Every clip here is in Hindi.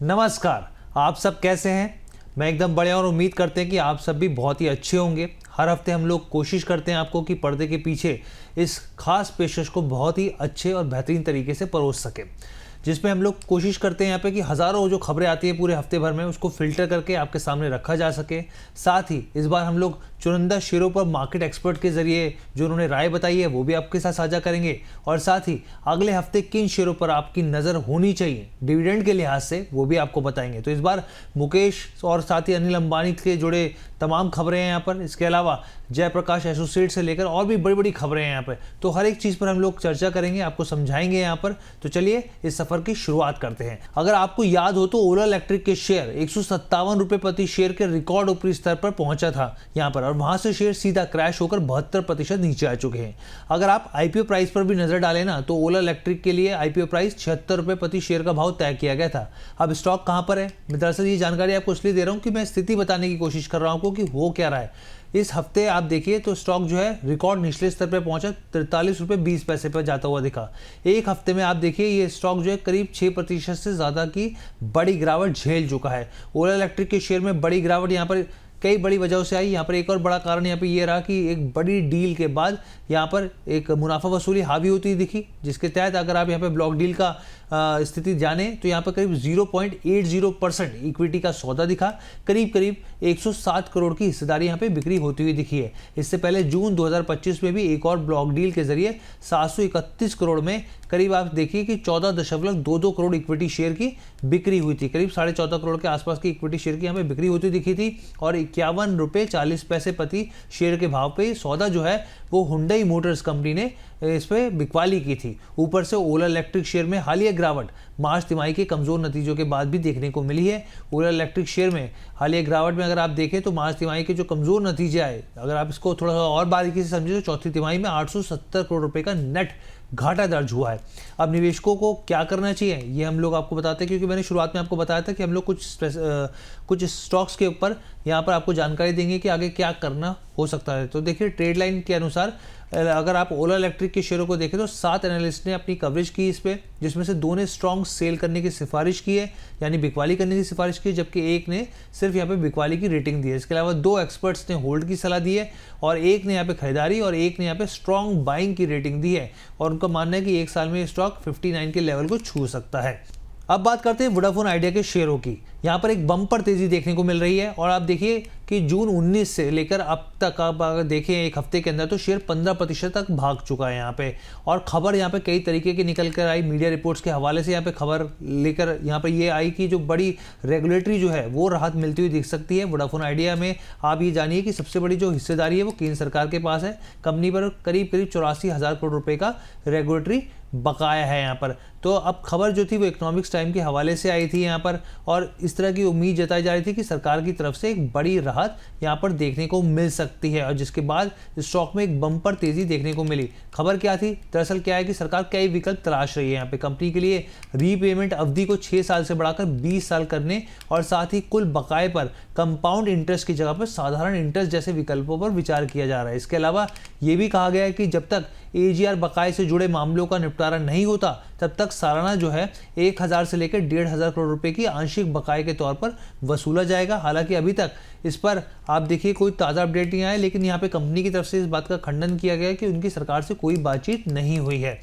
नमस्कार। आप सब कैसे हैं? मैं एकदम बढ़िया और उम्मीद करते हैं कि आप सब भी बहुत ही अच्छे होंगे। हर हफ्ते हम लोग कोशिश करते हैं आपको कि पर्दे के पीछे इस खास पेशकश को बहुत ही अच्छे और बेहतरीन तरीके से परोस सके, जिसमें हम लोग कोशिश करते हैं यहाँ पे कि हज़ारों जो खबरें आती हैं पूरे हफ्ते भर में उसको फिल्टर करके आपके सामने रखा जा सके। साथ ही इस बार हम लोग चुनिंदा शेयरों पर मार्केट एक्सपर्ट के जरिए जो उन्होंने राय बताई है वो भी आपके साथ साझा करेंगे, और साथ ही अगले हफ्ते किन शेयरों पर आपकी नज़र होनी चाहिए डिविडेंड के लिहाज से वो भी आपको बताएंगे। तो इस बार मुकेश और साथ ही अनिल अंबानी के जुड़े तमाम खबरें हैं यहाँ पर। इसके अलावा जयप्रकाश एसोसिएट से लेकर और भी बड़ी बड़ी खबरें हैं यहाँ पर। तो हर एक चीज़ पर हम लोग चर्चा करेंगे, आपको समझाएंगे यहाँ पर। तो चलिए इस सफ़र की शुरुआत करते हैं। अगर आपको याद हो तो ओला इलेक्ट्रिक के शेयर 157 रुपये प्रति शेयर के रिकॉर्ड ऊपरी स्तर पर पहुंचा था यहाँ पर, और वहां से शेयर सीधा क्रैश होकर 72% नीचे आ चुके हैं। अगर आप आईपीओ प्राइस पर भी नजर डालें ना तो ओला इलेक्ट्रिक के लिए आईपीओ प्राइस 76 रुपये प्रति शेयर का भाव तय किया गया था। अब स्टॉक कहां पर है? मैं दरअसल ये जानकारी आपको इसलिए दे रहा हूं कि मैं स्थिति बताने की कोशिश कर रहा हूं आपको कि हो क्या रहा है। इस हफ्ते आप देखिए तो स्टॉक जो है रिकॉर्ड निचले स्तर पर पहुंचा, 43 रुपये 20 पैसे पर जाता हुआ दिखा। एक हफ्ते में आप देखिए ये स्टॉक जो है करीब 6% से ज़्यादा की बड़ी गिरावट झेल चुका है। ओला इलेक्ट्रिक के शेयर में बड़ी गिरावट यहाँ पर कई बड़ी वजहों से आई। यहाँ पर एक और बड़ा कारण यहाँ पे ये रहा कि एक बड़ी डील के बाद यहाँ पर एक मुनाफा वसूली हावी होती दिखी, जिसके तहत अगर आप यहाँ पे ब्लॉक डील का स्थिति जाने तो यहाँ पर करीब 0.80% इक्विटी का सौदा दिखा। करीब 107 करोड़ की हिस्सेदारी यहाँ पे बिक्री होती हुई दिखी है। इससे पहले जून 2025 में भी एक और ब्लॉक डील के जरिए 731 करोड़ में करीब आप देखिए कि 14.22 करोड़ इक्विटी शेयर की बिक्री हुई थी। करीब 14.5 करोड़ के आसपास की इक्विटी शेयर की यहाँ पे बिक्री होती दिखी थी, और 51 रुपये 40 पैसे प्रति शेयर के भाव पे सौदा जो है वो हुंडई मोटर्स कंपनी ने इस पे बिकवाली की थी। ऊपर से ओला इलेक्ट्रिक शेयर में हालिया गिरावट मार्च तिमाही के कमजोर नतीजों के बाद भी देखने को मिली है। ओला इलेक्ट्रिक शेयर में हालिया गिरावट में अगर आप देखें तो मार्च तिमाही के जो कमजोर नतीजे आए, अगर आप इसको थोड़ा सा और बारीकी से समझे तो चौथी तिमाही में 870 करोड़ रुपए का नेट घाटा दर्ज हुआ है। अब निवेशकों को क्या करना चाहिए ये हम लोग आपको बताते हैं, क्योंकि मैंने शुरुआत में आपको बताया था कि हम लोग कुछ स्टॉक्स के ऊपर यहाँ पर आपको जानकारी देंगे कि आगे क्या करना हो सकता है। तो देखिए ट्रेड लाइन के अनुसार अगर आप ओला इलेक्ट्रिक के शेयरों को देखें तो 7 एनालिस्ट ने अपनी कवरेज की इस पे, जिसमें से 2 ने स्ट्रॉन्ग सेल करने की सिफारिश की है, यानी बिकवाली करने की सिफारिश की है, जबकि एक ने सिर्फ यहाँ पे बिकवाली की रेटिंग दी है। इसके अलावा 2 एक्सपर्ट्स ने होल्ड की सलाह दी है, और एक ने यहाँ पे खरीदारी और एक ने यहाँ पे स्ट्रॉन्ग बाइंग की रेटिंग दी है, और उनका मानना है कि एक साल में ये स्टॉक 59 के लेवल को छू सकता है। अब बात करते हैं वोडाफोन आइडिया के शेयरों की। यहाँ पर एक बम्पर तेजी देखने को मिल रही है, और आप देखिए कि जून 19 से लेकर अब तक आप अगर देखें एक हफ्ते के अंदर तो शेयर 15% तक भाग चुका है यहाँ पे। और खबर यहाँ पे कई तरीके की निकल कर आई, मीडिया रिपोर्ट्स के हवाले से यहाँ पे खबर लेकर यहाँ पे ये आई कि जो बड़ी रेगुलेटरी जो है वो राहत मिलती हुई दिख सकती है वोडाफोन आइडिया में। आप ये जानिए कि सबसे बड़ी जो हिस्सेदारी है वो केंद्र सरकार के पास है। कंपनी पर करीब 84,000 करोड़ रुपए का रेगुलेटरी बकाया है यहाँ पर। तो अब खबर जो थी वो इकोनॉमिक्स टाइम के हवाले से आई थी यहाँ पर, और इस तरह की उम्मीद जताई जा रही थी कि सरकार की तरफ से एक बड़ी राहत यहाँ पर देखने को मिल सकती है, और जिसके बाद स्टॉक में एक बम्पर तेजी देखने को मिली। खबर क्या थी? दरअसल क्या है कि सरकार कई विकल्प तलाश रही है यहाँ पे कंपनी के लिए। रीपेमेंट अवधि को 6 साल से बढ़ाकर 20 साल करने, और साथ ही कुल बकाये पर कंपाउंड इंटरेस्ट की जगह पर साधारण इंटरेस्ट जैसे विकल्पों पर विचार किया जा रहा है। इसके अलावा ये भी कहा गया है कि जब तक एजीआर बकाये से जुड़े मामलों का निपटारा नहीं होता तब तक सालाना जो है 1000 से लेकर 1500 करोड़ रुपए की आंशिक बकाये के तौर पर वसूला जाएगा। हालांकि अभी तक इस पर आप देखिए कोई ताज़ा अपडेट नहीं आया, लेकिन यहाँ पे कंपनी की तरफ से इस बात का खंडन किया गया है कि उनकी सरकार से कोई बातचीत नहीं हुई है।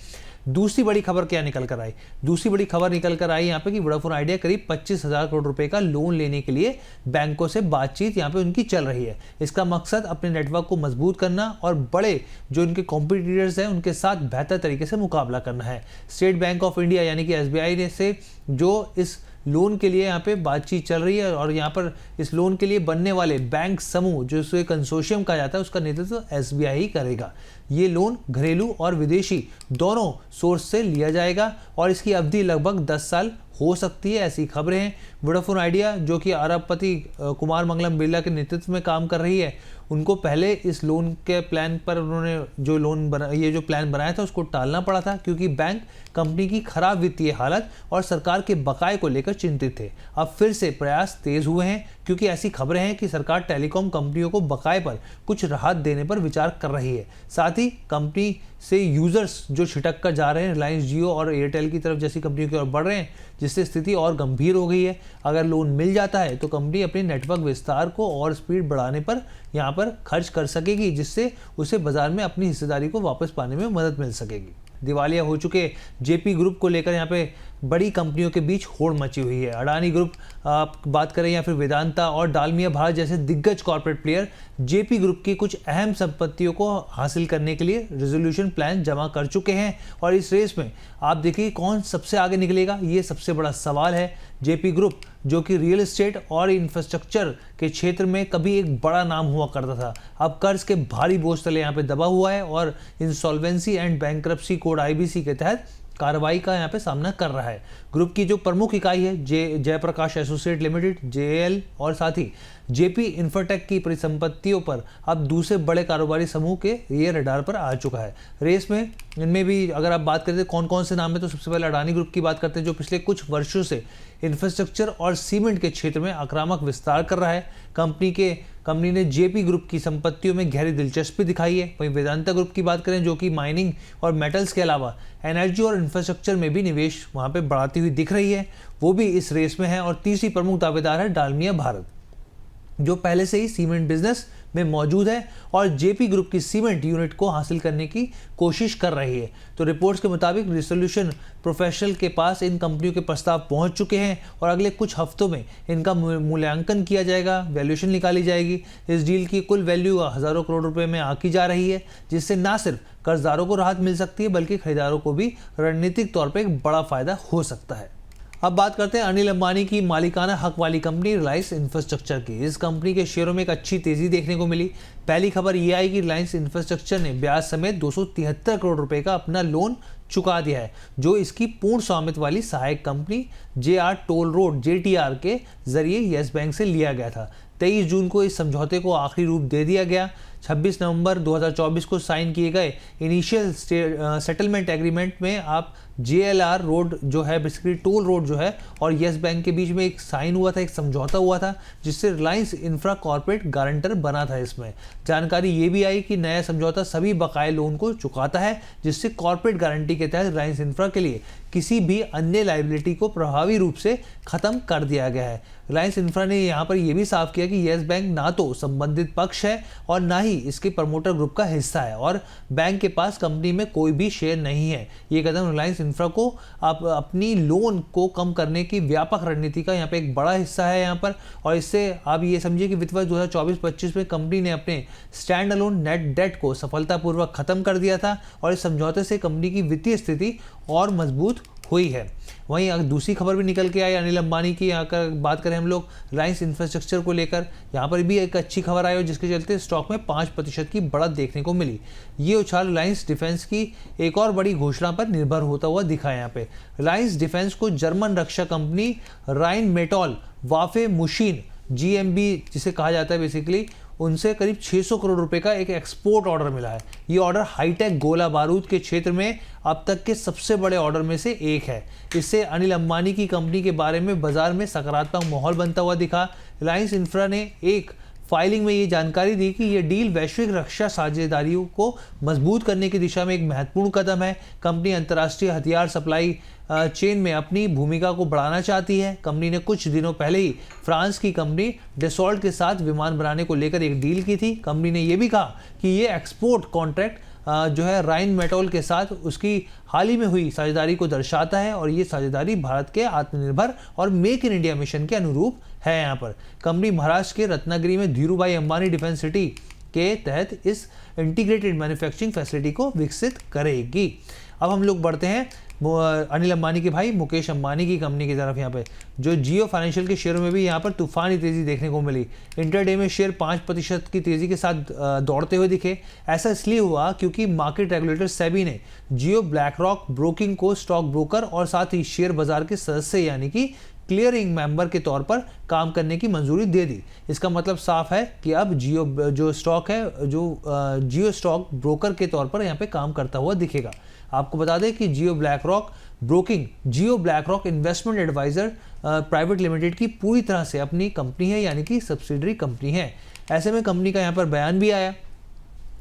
दूसरी बड़ी खबर क्या निकल कर आई? दूसरी बड़ी खबर निकल कर आई यहाँ पे कि वोडाफोन आइडिया करीब 25,000 करोड़ रुपए का लोन लेने के लिए बैंकों से बातचीत यहाँ पे उनकी चल रही है। इसका मकसद अपने नेटवर्क को मजबूत करना और बड़े जो उनके कॉम्पिटिटर्स हैं उनके साथ बेहतर तरीके से मुकाबला करना है। स्टेट बैंक ऑफ इंडिया यानी कि एसबीआई ने से जो इस लोन के लिए यहाँ पे बातचीत चल रही है, और यहाँ पर इस लोन के लिए बनने वाले बैंक समूह जो उसे कंसोर्शियम कहा जाता है उसका नेतृत्व एसबीआई ही करेगा। ये लोन घरेलू और विदेशी दोनों सोर्स से लिया जाएगा, और इसकी अवधि लगभग 10 साल हो सकती है, ऐसी खबरें हैं। वोडाफोन आइडिया जो कि अरबपति कुमार मंगलम बिरला के नेतृत्व में काम कर रही है, उनको पहले इस लोन के प्लान पर उन्होंने जो प्लान बनाया था उसको टालना पड़ा था, क्योंकि बैंक कंपनी की खराब वित्तीय हालत और सरकार के बकाये को लेकर चिंतित थे। अब फिर से प्रयास तेज हुए हैं, क्योंकि ऐसी खबरें हैं कि सरकार टेलीकॉम कंपनियों को बकाये पर कुछ राहत देने पर विचार कर रही है। साथ ही कंपनी से यूजर्स जो छिटक कर जा रहे हैं रिलायंस जियो और एयरटेल की तरफ जैसी कंपनियों की ओर बढ़ रहे हैं, जिससे स्थिति और गंभीर हो गई है। अगर लोन मिल जाता है तो कंपनी अपने नेटवर्क विस्तार को और स्पीड बढ़ाने पर यहाँ पर खर्च कर सकेगी, जिससे उसे बाजार में अपनी हिस्सेदारी को वापस पाने में मदद मिल सकेगी। दिवालिया हो चुके जेपी ग्रुप को लेकर यहाँ पे बड़ी कंपनियों के बीच होड़ मची हुई है। अडानी ग्रुप आप बात करें या फिर वेदांता और डालमिया भारत जैसे दिग्गज कॉर्पोरेट प्लेयर जेपी ग्रुप की कुछ अहम संपत्तियों को हासिल करने के लिए रेजोल्यूशन प्लान जमा कर चुके हैं। और इस रेस में आप देखिए कौन सबसे आगे निकलेगा, ये सबसे बड़ा सवाल है। जेपी ग्रुप जो कि रियल एस्टेट और इंफ्रास्ट्रक्चर के क्षेत्र में कभी एक बड़ा नाम हुआ करता था, अब कर्ज के भारी बोझ तले यहाँ पे दबा हुआ है और insolvency and bankruptcy code IBC के तहत कार्रवाई का यहाँ पे सामना कर रहा है। ग्रुप की जो प्रमुख इकाई है जयप्रकाश एसोसिएट लिमिटेड जेएल और साथ ही जेपी इंफ्राटेक की परिसंपत्तियों पर अब दूसरे बड़े कारोबारी समूह के ये रडार पर आ चुका है। रेस में इनमें भी अगर आप बात करते हैं कौन कौन से नाम है, तो सबसे पहले अडानी ग्रुप की बात करते हैं, जो पिछले कुछ वर्षों से इंफ्रास्ट्रक्चर और सीमेंट के क्षेत्र में आक्रामक विस्तार कर रहा है। कंपनी ने जेपी ग्रुप की संपत्तियों में गहरी दिलचस्पी दिखाई है। वहीं वेदांता ग्रुप की बात करें जो कि माइनिंग और मेटल्स के अलावा एनर्जी और इंफ्रास्ट्रक्चर में भी निवेश वहां पे बढ़ाती हुई दिख रही है, वो भी इस रेस में है। और तीसरी प्रमुख दावेदार है डालमिया भारत, जो पहले से ही सीमेंट बिजनेस में मौजूद है और जेपी ग्रुप की सीमेंट यूनिट को हासिल करने की कोशिश कर रही है। तो रिपोर्ट्स के मुताबिक रिसोल्यूशन प्रोफेशनल के पास इन कंपनियों के प्रस्ताव पहुंच चुके हैं और अगले कुछ हफ्तों में इनका मूल्यांकन किया जाएगा, वैल्यूएशन निकाली जाएगी। इस डील की कुल वैल्यू हज़ारों करोड़ रुपए में आकी जा रही है, जिससे न सिर्फ कर्जदारों को राहत मिल सकती है बल्कि खरीदारों को भी रणनीतिक तौर पर एक बड़ा फायदा हो सकता है। अब बात करते हैं अनिल अंबानी की मालिकाना हक वाली कंपनी रिलायंस इंफ्रास्ट्रक्चर की। इस कंपनी के शेयरों में एक अच्छी तेजी देखने को मिली। पहली खबर ये आई कि रिलायंस इंफ्रास्ट्रक्चर ने ब्याज समेत 273 करोड़ रुपए का अपना लोन चुका दिया है, जो इसकी पूर्ण स्वामित्व वाली सहायक कंपनी जेआर टोल रोड जेटीआर के जरिए येस बैंक से लिया गया था। 23 जून को इस समझौते को आखिरी रूप दे दिया गया। 26 नवंबर 2024 को साइन किए गए इनिशियल सेटलमेंट एग्रीमेंट में आप जेएलआर रोड जो है बेसिकली टोल रोड जो है और येस बैंक के बीच में एक साइन हुआ था, एक समझौता हुआ था, जिससे रिलायंस इंफ्रा कॉर्पोरेट गारंटर बना था। इसमें जानकारी ये भी आई कि नया समझौता सभी बकाये लोन को चुकाता है, जिससे कॉर्पोरेट गारंटी के तहत रिलायंस इंफ्रा के लिए किसी भी अन्य लायबिलिटी को प्रभावी रूप से खत्म कर दिया गया है। रिलायंस इंफ्रा ने यहाँ पर यह भी साफ किया कि येस बैंक ना तो संबंधित पक्ष है और ना ही इसके प्रमोटर ग्रुप का हिस्सा है और बैंक के पास कंपनी में कोई भी शेयर नहीं है। ये कदम रिलायंस इंफ्रा को आप अपनी लोन को कम करने की व्यापक रणनीति का यहाँ पे एक बड़ा हिस्सा है यहाँ पर। और इससे आप ये समझिए कि वित्त वर्ष 2024-25 में कंपनी ने अपने स्टैंड अलोन नेट डेट को सफलतापूर्वक खत्म कर दिया था और इस समझौते से कंपनी की वित्तीय स्थिति और मजबूत हुई है। वहीं अगर दूसरी खबर भी निकल के आई अनिल अंबानी की, यहाँ का बात करें हम लोग रिलायंस इंफ्रास्ट्रक्चर को लेकर, यहाँ पर भी एक अच्छी खबर आई और जिसके चलते स्टॉक में 5% की बढ़त देखने को मिली। ये उछाल रिलायंस डिफेंस की एक और बड़ी घोषणा पर निर्भर होता हुआ दिखा। यहाँ पे रिलायंस डिफेंस को जर्मन रक्षा कंपनी राइन मेटॉल वाफे मुशीन जीएमबी जिसे कहा जाता है बेसिकली, उनसे करीब 600 करोड़ रुपए का एक एक्सपोर्ट ऑर्डर मिला है। ये ऑर्डर हाईटेक गोला बारूद के क्षेत्र में अब तक के सबसे बड़े ऑर्डर में से एक है। इससे अनिल अंबानी की कंपनी के बारे में बाजार में सकारात्मक माहौल बनता हुआ दिखा। रिलायंस इंफ्रा ने एक फाइलिंग में ये जानकारी दी कि ये डील वैश्विक रक्षा साझेदारियों को मजबूत करने की दिशा में एक महत्वपूर्ण कदम है। कंपनी अंतर्राष्ट्रीय हथियार सप्लाई चेन में अपनी भूमिका को बढ़ाना चाहती है। कंपनी ने कुछ दिनों पहले ही फ्रांस की कंपनी डेसॉल्ट के साथ विमान बनाने को लेकर एक डील की थी। कंपनी ने यह भी कहा कि ये एक्सपोर्ट कॉन्ट्रैक्ट जो है राइन मेटॉल के साथ उसकी हाल ही में हुई साझेदारी को दर्शाता है और ये साझेदारी भारत के आत्मनिर्भर और मेक इन इंडिया मिशन के अनुरूप है। यहाँ पर कंपनी महाराष्ट्र के रत्नागिरी में धीरूभाई अंबानी डिफेंस सिटी के तहत इस इंटीग्रेटेड मैन्युफैक्चरिंग फैसिलिटी को विकसित करेगी। अब हम लोग बढ़ते हैं अनिल अंबानी के भाई मुकेश अंबानी की कंपनी की तरफ। यहाँ पे जो जियो फाइनेंशियल के शेयरों में भी यहाँ पर तूफानी तेजी देखने को मिली। इंटरडे में शेयर 5% की तेजी के साथ दौड़ते हुए दिखे। ऐसा इसलिए हुआ क्योंकि मार्केट रेगुलेटर सेबी ने जियो ब्लैक रॉक ब्रोकिंग को स्टॉक ब्रोकर और साथ ही शेयर बाजार के सदस्य यानी कि क्लियरिंग मेंबर के तौर पर काम करने की मंजूरी दे दी। इसका मतलब साफ है कि अब जियो जो स्टॉक है जियो स्टॉक ब्रोकर के तौर पर यहाँ पे काम करता हुआ दिखेगा। आपको बता दें कि Jio BlackRock investment adviser private limited की पूरी तरह से अपनी कंपनी है, यानी कि सब्सिडरी कंपनी है। ऐसे में कंपनी का यहाँ पर बयान भी आया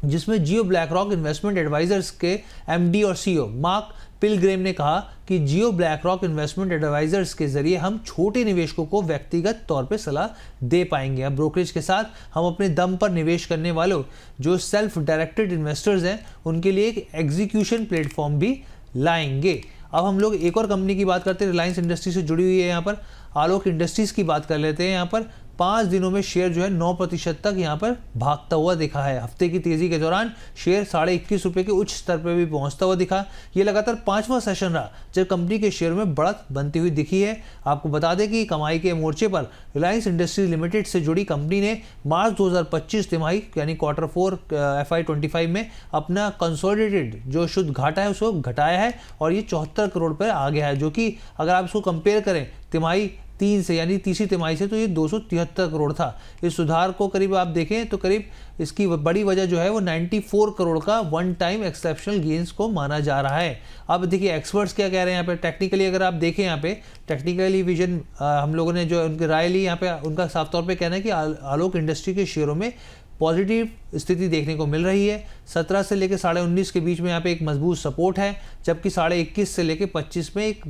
जिसमें जियो ब्लैकरॉक इन्वेस्टमेंट एडवाइजर्स के एमडी और सीईओ मार्क पिलग्रिम ने कहा कि जियो ब्लैकरॉक इन्वेस्टमेंट एडवाइजर्स के जरिए हम छोटे निवेशकों को व्यक्तिगत तौर पे सलाह दे पाएंगे। अब ब्रोकरेज के साथ हम अपने दम पर निवेश करने वालों जो सेल्फ डायरेक्टेड इन्वेस्टर्स हैं उनके लिए एक एग्जीक्यूशन प्लेटफॉर्म भी लाएंगे। अब हम लोग एक और कंपनी की बात करते हैं, रिलायंस इंडस्ट्री से जुड़ी हुई है। यहाँ पर आलोक इंडस्ट्रीज की बात कर लेते हैं। यहाँ पर 5 दिनों में शेयर जो है 9% तक यहाँ पर भागता हुआ दिखा है। हफ्ते की तेजी के दौरान शेयर 21.5 रुपये के उच्च स्तर पर भी पहुंचता हुआ दिखा। ये लगातार 5वां सेशन रहा जब कंपनी के शेयर में बढ़त बनती हुई दिखी है। आपको बता दें कि कमाई के मोर्चे पर रिलायंस इंडस्ट्रीज लिमिटेड से जुड़ी कंपनी ने मार्च 2025 तिमाही यानी Q4 FY25 में अपना कंसोलिडेटेड जो शुद्ध घाटा है उसको घटाया है और ये 74 करोड़ पर आ गया है, जो कि अगर आप इसको कंपेयर करें तिमाही 3 से यानी तीसरी तिमाही से तो ये 273 करोड़ था। इस सुधार को करीब आप देखें तो करीब इसकी बड़ी वजह जो है वो 94 करोड़ का वन टाइम एक्सेप्शनल गेंस को माना जा रहा है। अब देखिए एक्सपर्ट्स क्या कह रहे हैं यहाँ पे। टेक्निकली अगर आप देखें यहाँ पे टेक्निकली विजन हम लोगों ने जो उनकी राय ली यहाँ पे, उनका साफ तौर पे कहना है कि आलोक इंडस्ट्री के शेयरों में पॉजिटिव स्थिति देखने को मिल रही है। 17 से लेकर 19.5 के बीच में यहाँ पे एक मजबूत सपोर्ट है, जबकि 21.5 से लेकर 25 में एक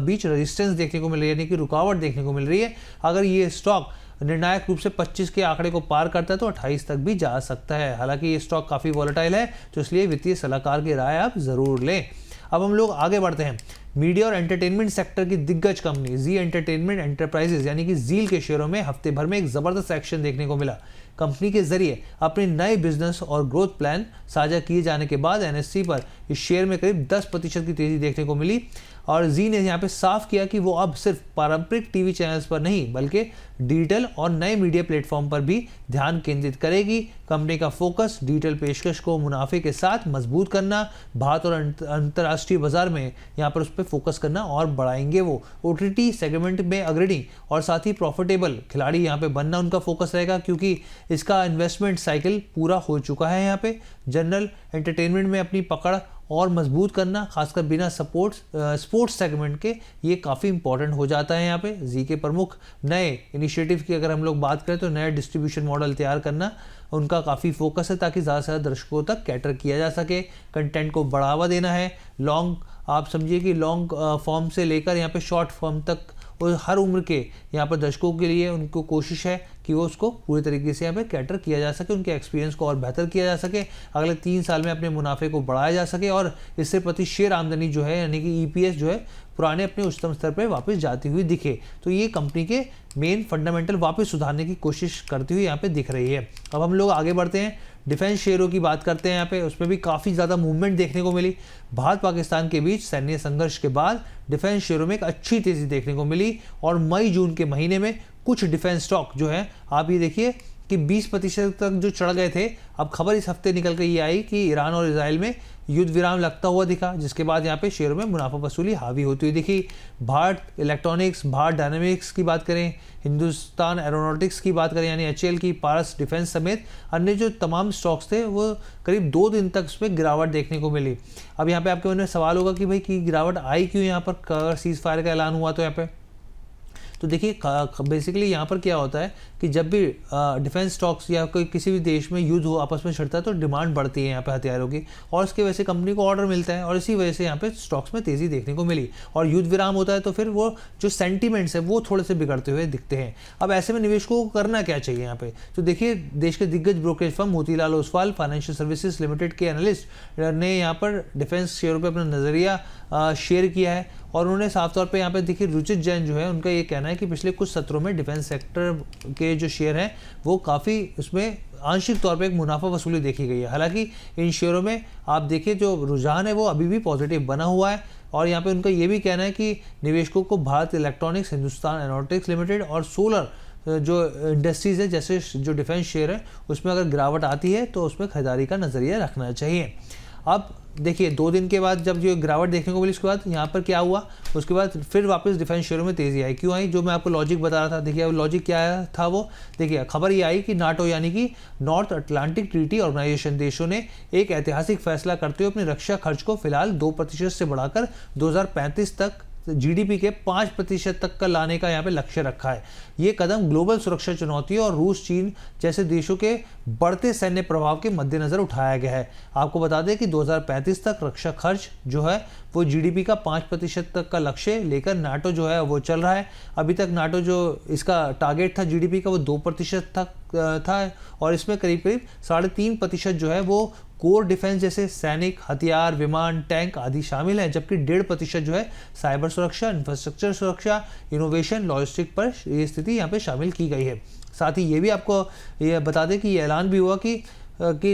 बीच रेजिस्टेंस देखने को मिल रही है, यानी कि रुकावट देखने को मिल रही है। अगर ये स्टॉक निर्णायक रूप से 25 के आंकड़े को पार करता है तो 28 तक भी जा सकता है। हालांकि ये स्टॉक काफ़ी वॉलेटाइल है, तो इसलिए वित्तीय सलाहकार की राय आप ज़रूर लें। अब हम लोग आगे बढ़ते हैं। मीडिया और एंटरटेनमेंट सेक्टर की दिग्गज कंपनी जी एंटरटेनमेंट एंटरप्राइजेज यानी कि जील के शेयरों में हफ्ते भर में एक ज़बरदस्त एक्शन देखने को मिला। कंपनी के जरिए अपने नए बिजनेस और ग्रोथ प्लान साझा किए जाने के बाद एनएससी पर इस शेयर में करीब 10% की तेजी देखने को मिली। और जी ने यहाँ पे साफ किया कि वो अब सिर्फ पारंपरिक टीवी चैनल्स पर नहीं बल्कि डिजिटल और नए मीडिया प्लेटफॉर्म पर भी ध्यान केंद्रित करेगी। कंपनी का फोकस डिजिटल पेशकश को मुनाफे के साथ मजबूत करना, भारत और अंतर्राष्ट्रीय बाजार में यहाँ पर उस पर फोकस करना और बढ़ाएंगे। वो ओटीटी सेगमेंट में अग्रणी और साथ ही प्रॉफिटेबल खिलाड़ी यहाँ पे बनना उनका फोकस रहेगा, क्योंकि इसका इन्वेस्टमेंट साइकिल पूरा हो चुका है। यहाँ पे जनरल एंटरटेनमेंट में अपनी पकड़ और मजबूत करना, खासकर बिना स्पोर्ट्स सेगमेंट के, ये काफ़ी इंपॉर्टेंट हो जाता है। यहाँ पे जी के प्रमुख नए इनिशिएटिव की अगर हम लोग बात करें तो नया डिस्ट्रीब्यूशन मॉडल तैयार करना उनका काफ़ी फोकस है, ताकि ज़्यादा से ज़्यादा दर्शकों तक कैटर किया जा सके। कंटेंट को बढ़ावा देना है। लॉन्ग आप समझिए कि लॉन्ग फॉर्म से लेकर यहाँ पे शॉर्ट फॉर्म तक और हर उम्र के यहाँ पर दर्शकों के लिए उनको कोशिश है कि वो उसको पूरी तरीके से यहाँ पे कैटर किया जा सके, उनके एक्सपीरियंस को और बेहतर किया जा सके, अगले 3 साल में अपने मुनाफे को बढ़ाया जा सके और इससे प्रति शेयर आमदनी जो है यानी कि ईपीएस जो है पुराने अपने उच्चतम स्तर पर वापस जाती हुई दिखे। तो ये कंपनी के मेन फंडामेंटल वापस सुधारने की कोशिश करती हुई यहाँ पे दिख रही है। अब हम लोग आगे बढ़ते हैं, डिफेंस शेयरों की बात करते हैं। यहाँ पे उसमें भी काफ़ी ज़्यादा मूवमेंट देखने को मिली। भारत पाकिस्तान के बीच सैन्य संघर्ष के बाद डिफेंस शेयरों में एक अच्छी तेज़ी देखने को मिली और मई जून के महीने में कुछ डिफेंस स्टॉक जो है आप ये देखिए कि 20% तक जो चढ़ गए थे। अब खबर इस हफ्ते निकल कर ये आई कि ईरान और इजराइल में युद्ध विराम लगता हुआ दिखा, जिसके बाद यहाँ पे शेयरों में मुनाफा वसूली हावी होती हुई दिखी। भारत इलेक्ट्रॉनिक्स, भारत डायनामिक्स की बात करें, हिंदुस्तान एरोनॉटिक्स की बात करें यानी एचएएल की, पारस डिफेंस समेत अन्य जो तमाम स्टॉक्स थे वो करीब 2 दिन तक उसमें गिरावट देखने को मिली। अब यहाँ पे आपके मन में सवाल होगा कि भाई की गिरावट आई क्यों, यहाँ पर सीज फायर का ऐलान हुआ तो यहाँ पे तो देखिए बेसिकली यहाँ पर क्या होता है कि जब भी डिफेंस स्टॉक्स या कोई किसी भी देश में युद्ध हो आपस में छिड़ता है तो डिमांड बढ़ती है यहाँ पे हथियारों की, और उसकी वजह से कंपनी को ऑर्डर मिलता है और इसी वजह से यहाँ पे स्टॉक्स में तेज़ी देखने को मिली। और युद्ध विराम होता है तो फिर वो जो सेंटीमेंट्स है वो थोड़े से बिगड़ते हुए दिखते हैं। अब ऐसे में निवेशकों को करना क्या चाहिए यहाँ पे, तो देखिए देश के दिग्गज brokerage firm Motilal Oswal financial services limited के एनालिस्ट ने यहाँ पर डिफेंस शेयरों पर अपना नज़रिया शेयर किया है और उन्होंने साफ तौर पे यहाँ पे देखिए रुचित जैन जो है उनका ये कहना है कि पिछले कुछ सत्रों में डिफेंस सेक्टर के जो शेयर हैं वो काफ़ी उसमें आंशिक तौर पे एक मुनाफा वसूली देखी गई है। हालांकि इन शेयरों में आप देखिए जो रुझान है वो अभी भी पॉजिटिव बना हुआ है और यहाँ पे उनका ये भी कहना है कि निवेशकों को Bharat electronics, Hindustan aeronautics limited और सोलर जो इंडस्ट्रीज़ है जैसे जो डिफेंस शेयर है उसमें अगर गिरावट आती है तो उसमें खरीदारी का नज़रिया रखना चाहिए। अब देखिए 2 दिन के बाद जब जो गिरावट देखने को मिली उसके बाद यहाँ पर क्या हुआ, उसके बाद फिर वापस डिफेंस शेयरों में तेज़ी आई। क्यों आई, जो मैं आपको लॉजिक बता रहा था। देखिए अब लॉजिक क्या था वो देखिए खबर ये आई कि नाटो यानी कि नॉर्थ अटलांटिक ट्रीटी ऑर्गेनाइजेशन देशों ने एक ऐतिहासिक फैसला करते हुए अपने रक्षा खर्च को फिलहाल 2% से बढ़ाकर 2035 तक जीडीपी के 5% तक का लाने का यहाँ पे लक्ष्य रखा है। ये कदम ग्लोबल सुरक्षा चुनौतियों और रूस, चीन जैसे देशों के बढ़ते सैन्य प्रभाव के मद्देनजर उठाया गया है। आपको बता दें कि 2035 तक रक्षा खर्च जो है वो जीडीपी का 5% तक का लक्ष्य लेकर नाटो जो है वो चल रहा है। अभी तक नाटो जो इसका टारगेट था जीडीपी का वो 2% तक था और इसमें करीब 3.5% जो है वो कोर डिफेंस जैसे सैनिक हथियार, विमान, टैंक आदि शामिल है, जबकि 1.5% जो है साइबर सुरक्षा, इंफ्रास्ट्रक्चर सुरक्षा, इनोवेशन, लॉजिस्टिक पर ये स्थिति यहाँ पे शामिल की गई है। साथ ही ये भी आपको ये बता दें कि ये ऐलान भी हुआ कि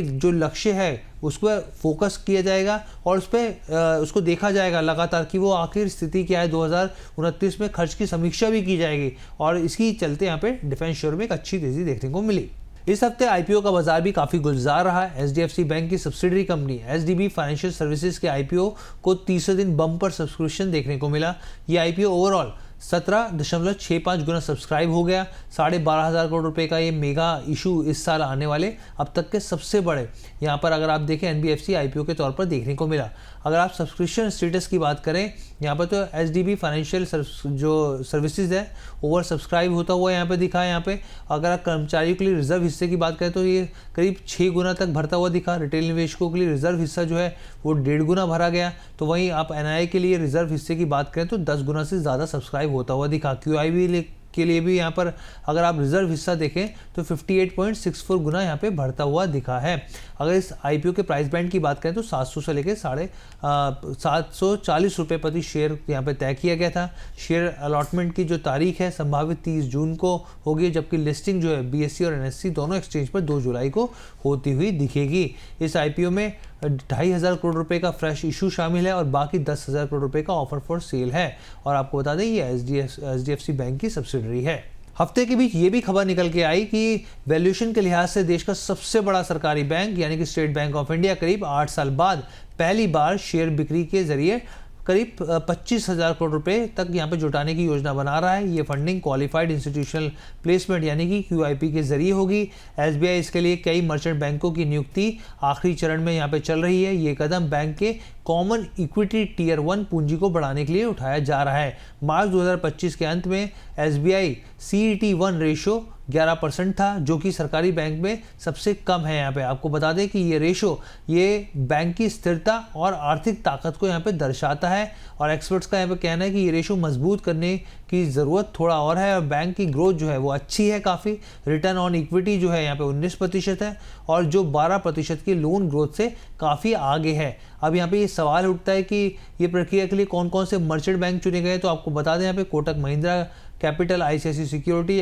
जो लक्ष्य है उस पर फोकस किया जाएगा और उसको देखा जाएगा लगातार कि वो आखिर स्थिति क्या है। 2029 में खर्च की समीक्षा भी की जाएगी और इसकी चलते यहाँ पे डिफेंस शेयर में एक अच्छी तेजी देखने को मिली। इस हफ्ते आईपीओ का बाजार भी काफी गुलजार रहा है। एचडीएफसी बैंक की subsidiary company HDB financial services के आईपीओ को तीसरे दिन बम्पर सब्सक्रिप्शन देखने को मिला। ये आईपीओ ओवरऑल 17.65 गुना सब्सक्राइब हो गया। 12,500 करोड़ रुपए का ये मेगा इशू इस साल आने वाले अब तक के सबसे बड़े यहाँ पर अगर आप देखें एनबीएफसी आईपीओ के तौर पर देखने को मिला। अगर आप सब्सक्रिप्शन स्टेटस की बात करें यहाँ पर तो एचडीबी फाइनेंशियल जो सर्विसेज है ओवर सब्सक्राइब होता हुआ यहाँ पे दिखा है। यहाँ पे अगर आप कर्मचारियों के लिए रिजर्व हिस्से की बात करें तो ये करीब 6 गुना तक भरता हुआ दिखा। रिटेल निवेशकों के लिए रिजर्व हिस्सा जो है वो 1.5 गुना भरा गया। तो वहीं आप एनआईआई के लिए रिजर्व हिस्से की बात करें तो 10 गुना से ज़्यादा सब्सक्राइब होता हुआ दिखा। क्यूआईबी के लिए भी यहाँ पर अगर आप रिजर्व हिस्सा देखें तो 58.64 गुना यहाँ पे बढ़ता हुआ दिखा है। अगर इस आईपीओ के प्राइस बैंड की बात करें तो 700 से लेकर 740 रुपये प्रति शेयर यहाँ पे तय किया गया था। शेयर अलॉटमेंट की जो तारीख है संभावित 30 जून को होगी, जबकि लिस्टिंग जो है बीएससी और एनएससी दोनों एक्सचेंज पर 2 जुलाई को होती हुई दिखेगी। इस आईपीओ में 2,500 करोड़ रुपए का फ्रेश इशू शामिल है और बाकी 10,000 करोड़ रुपए का ऑफर फॉर सेल है। और आपको बता दें ये एचडीएफसी बैंक की सब्सिडरी है। हफ्ते के बीच ये भी खबर निकल के आई कि वैल्यूएशन के लिहाज से देश का सबसे बड़ा सरकारी बैंक यानी कि स्टेट बैंक ऑफ इंडिया करीब 8 साल बाद पहली बार शेयर बिक्री के जरिए करीब 25,000 करोड़ रुपए तक यहाँ पे जुटाने की योजना बना रहा है। ये फंडिंग क्वालिफाइड इंस्टीट्यूशनल प्लेसमेंट यानी कि क्यूआईपी के जरिए होगी। एसबीआई इसके लिए कई मर्चेंट बैंकों की नियुक्ति आखिरी चरण में यहाँ पे चल रही है। ये कदम बैंक के कॉमन इक्विटी टियर 1 पूंजी को बढ़ाने के लिए उठाया जा रहा है। मार्च 2025 के अंत में एसबीआई CET1 रेशो 11% था, जो कि सरकारी बैंक में सबसे कम है। यहाँ पे आपको बता दें कि ये रेशो ये बैंक की स्थिरता और आर्थिक ताकत को यहाँ पे दर्शाता है और एक्सपर्ट्स का यहाँ पे कहना है कि ये रेशो मजबूत करने की ज़रूरत थोड़ा और है और बैंक की ग्रोथ जो है वो अच्छी है काफ़ी। रिटर्न ऑन इक्विटी जो है यहाँ पे 19% है और जो 12% की लोन ग्रोथ से काफ़ी आगे है। अब यहाँ पे ये सवाल उठता है कि ये प्रक्रिया के लिए कौन कौन से मर्चेंट बैंक चुने गए। तो आपको बता दें यहाँ पे Kotak Mahindra capital, ICICI security,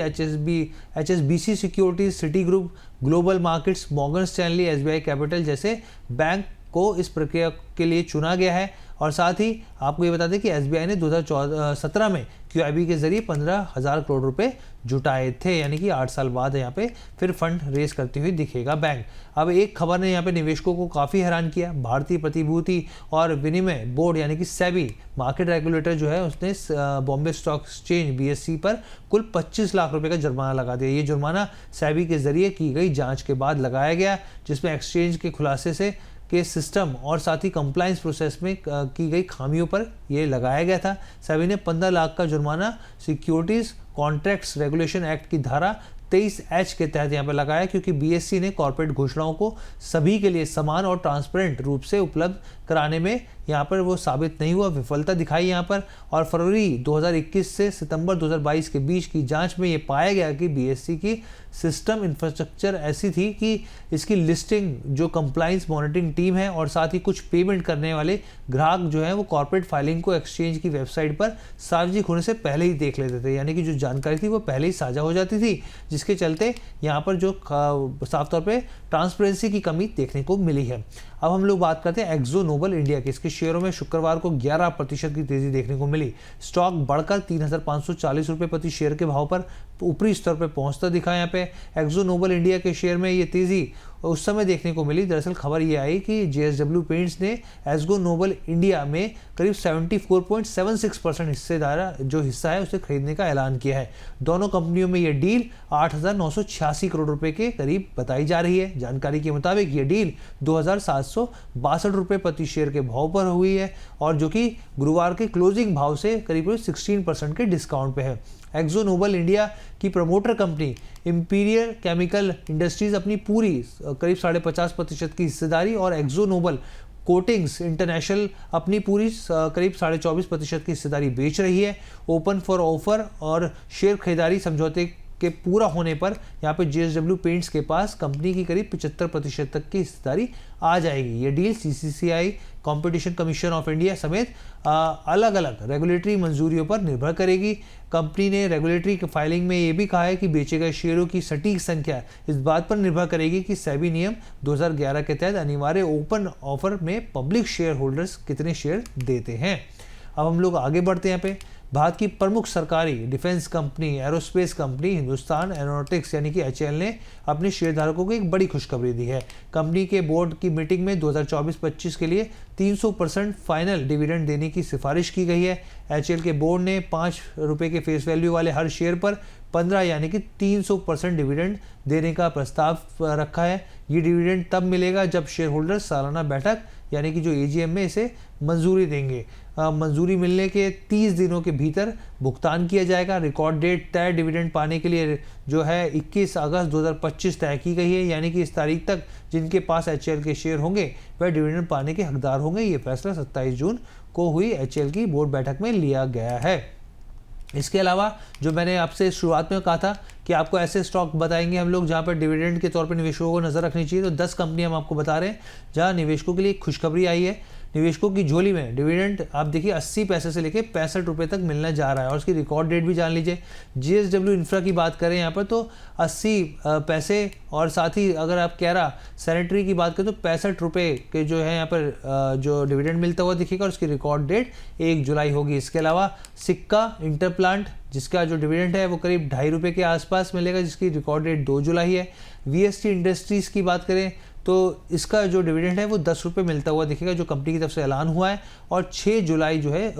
HSBC securities, Citi group, global markets, Morgan Stanley, SBI capital जैसे बैंक को इस प्रक्रिया के लिए चुना गया है। और साथ ही आपको ये बता दें कि एसबीआई ने 2017 में क्यूआईबी के जरिए 15,000 करोड़ रुपए जुटाए थे, यानी कि 8 साल बाद यहाँ पे फिर फंड रेस करते हुए दिखेगा बैंक। अब एक खबर ने यहाँ पे निवेशकों को काफ़ी हैरान किया। भारतीय प्रतिभूति और विनिमय बोर्ड यानी कि सेबी मार्केट रेगुलेटर जो है उसने बॉम्बे स्टॉक एक्सचेंज BSE पर कुल 25 लाख रुपए का जुर्माना लगा दिया। ये जुर्माना सेबी के जरिए की गई जाँच के बाद लगाया गया, जिसमें एक्सचेंज के खुलासे से के सिस्टम और साथ ही कंप्लायंस प्रोसेस में की गई खामियों पर यह लगाया गया था। सेबी ने 15 लाख का जुर्माना सिक्योरिटीज कॉन्ट्रैक्ट्स रेगुलेशन एक्ट की धारा 23H के तहत यहाँ पर लगाया, क्योंकि BSE ने कॉर्पोरेट घोषणाओं को सभी के लिए समान और ट्रांसपेरेंट रूप से उपलब्ध कराने में यहाँ पर वो साबित नहीं हुआ, विफलता दिखाई यहाँ पर। और फरवरी 2021 से सितंबर 2022 के बीच की जांच में ये पाया गया कि BSE की सिस्टम इंफ्रास्ट्रक्चर ऐसी थी कि इसकी लिस्टिंग जो कंप्लायंस मॉनिटरिंग टीम है और साथ ही कुछ पेमेंट करने वाले ग्राहक जो है वो कॉर्पोरेट फाइलिंग को एक्सचेंज की वेबसाइट पर सार्वजनिक होने से पहले ही देख लेते थे, यानी कि जो जानकारी थी वो पहले ही साझा हो जाती थी, जिसके चलते यहाँ पर जो साफ तौर पे ट्रांसपेरेंसी की कमी देखने को मिली है। अब हम लोग बात करते हैं एक्सो नोबल इंडिया की। इसके शेयरों में शुक्रवार को 11% की तेजी देखने को मिली। स्टॉक बढ़कर 3,540 रुपये प्रति शेयर के भाव पर ऊपरी स्तर पर पहुंचता दिखा। यहाँ पे एक्जो नोबल इंडिया के शेयर में ये तेज़ी उस समय देखने को मिली। दरअसल खबर ये आई कि JSW पेंट्स ने एक्जो नोबल इंडिया में करीब 74.76% हिस्सेदार जो हिस्सा है उसे खरीदने का ऐलान किया है। दोनों कंपनियों में ये डील 8,986 करोड़ रुपए के करीब बताई जा रही है। जानकारी के मुताबिक ये डील 2,762 रुपये प्रति शेयर के भाव पर हुई है और जो कि गुरुवार के क्लोजिंग भाव से करीब 16% के डिस्काउंट पे है। एक्जो नोबल इंडिया की promoter company imperial chemical industries अपनी पूरी करीब 50.5% की हिस्सेदारी और एक्जो नोबल कोटिंग्स इंटरनेशनल अपनी पूरी करीब 24.5% की हिस्सेदारी बेच रही है। ओपन फॉर ऑफर और शेयर खरीदारी समझौते के पूरा होने पर यहाँ पे JSW पेंट्स के पास कंपनी की करीब 75% तक की हिस्सेदारी आ जाएगी। ये deal CCCI competition commission of India समेत अलग अलग रेगुलेटरी मंजूरियों पर निर्भर करेगी। कंपनी ने रेगुलेटरी फाइलिंग में ये भी कहा है कि बेचे गए शेयरों की सटीक संख्या इस बात पर निर्भर करेगी कि सेबी नियम 2011 के तहत अनिवार्य ओपन ऑफर में पब्लिक शेयर होल्डर्स कितने शेयर देते हैं। अब हम लोग आगे बढ़ते हैं। यहाँ पे भारत की प्रमुख सरकारी defence company aerospace company Hindustan aeronautics यानी कि HAL ने अपने शेयरधारकों को एक बड़ी खुशखबरी दी है। कंपनी के बोर्ड की मीटिंग में 2024-25 के लिए 300% फाइनल डिविडेंड देने की सिफारिश की गई है। HAL के बोर्ड ने 5 रुपये के फेस वैल्यू वाले हर शेयर पर 15 यानी कि 300% डिविडेंड देने का प्रस्ताव रखा है। ये डिविडेंड तब मिलेगा जब शेयर होल्डर सालाना बैठक यानी कि जो AGM में इसे मंजूरी देंगे। मंजूरी मिलने के 30 दिनों के भीतर भुगतान किया जाएगा। रिकॉर्ड डेट तय डिविडेंड पाने के लिए जो है 21 अगस्त 2025 तय की गई है, यानी कि इस तारीख तक जिनके पास HAL के शेयर होंगे वह डिविडेंड पाने के हकदार होंगे। ये फैसला 27 जून को हुई HAL की बोर्ड बैठक में लिया गया है। इसके अलावा जो मैंने आपसे शुरुआत में कहा था कि आपको ऐसे स्टॉक बताएंगे हम लोग जहां पर डिविडेंड के तौर पर निवेशकों को नजर रखनी चाहिए, तो 10 कंपनी हम आपको बता रहे हैं जहां निवेशकों के लिए खुशखबरी आई है। निवेशकों की झोली में डिविडेंड आप देखिए 80 पैसे से लेकर 65 रुपये तक मिलने जा रहा है और उसकी रिकॉर्ड डेट भी जान लीजिए। JSW इंफ्रा की बात करें यहाँ पर तो 80 पैसे और साथ ही अगर आप कैरा सैनिटरी की बात करें तो 65 रुपये के जो है यहाँ पर जो डिविडेंड मिलता हुआ दिखेगा और उसकी रिकॉर्ड डेट 1 जुलाई होगी। इसके अलावा सिक्का इंटरप्लांट जिसका जो डिविडेंड है वो करीब 2.5 रुपये के आसपास मिलेगा जिसकी रिकॉर्ड डेट 2 जुलाई है। VST इंडस्ट्रीज़ की बात करें तो इसका जो डिविडेंड है वो 10 रुपये मिलता हुआ दिखेगा जो कंपनी की तरफ से ऐलान हुआ है और 6 जुलाई जो है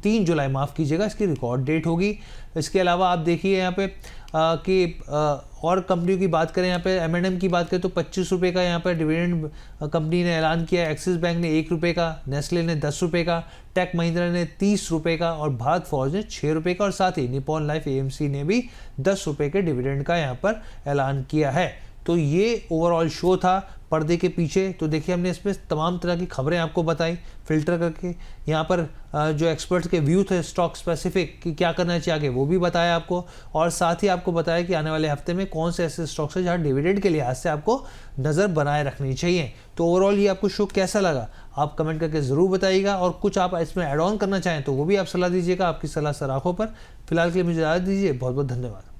3 जुलाई माफ़ कीजिएगा इसकी रिकॉर्ड डेट होगी। इसके अलावा आप देखिए यहाँ पे कि और कंपनियों की बात करें यहाँ पे M&M की बात करें तो 25 रुपये का यहाँ पर डिविडेंड कंपनी ने ऐलान किया है। एक्सिस बैंक ने 1 रुपये का, नेस्ले ने 10 रुपये का, टेक महिंद्रा ने 30 रुपये का और भारत फॉर्ज ने 6 रुपये का और साथ ही निप्पॉन लाइफ AMC ने भी 10 रुपये के डिविडेंड का यहाँ पर ऐलान किया है। तो ये ओवरऑल शो था पर्दे के पीछे। तो देखिए हमने इसमें तमाम तरह की खबरें आपको बताई फिल्टर करके। यहाँ पर जो एक्सपर्ट्स के व्यू थे स्टॉक स्पेसिफिक कि क्या करना चाहिए आगे वो भी बताया आपको और साथ ही आपको बताया कि आने वाले हफ्ते में कौन से ऐसे स्टॉक्स हैं जहाँ डिविडेंड के लिहाज से आपको नज़र बनाए रखनी चाहिए। तो ओवरऑल ये आपको शो कैसा लगा आप कमेंट करके ज़रूर बताइएगा और कुछ आप इसमें ऐड ऑन करना चाहें तो वो भी आप सलाह दीजिएगा। आपकी सलाह सर आंखों पर। फिलहाल के लिए मुझे इजाज़त दीजिए। बहुत बहुत धन्यवाद।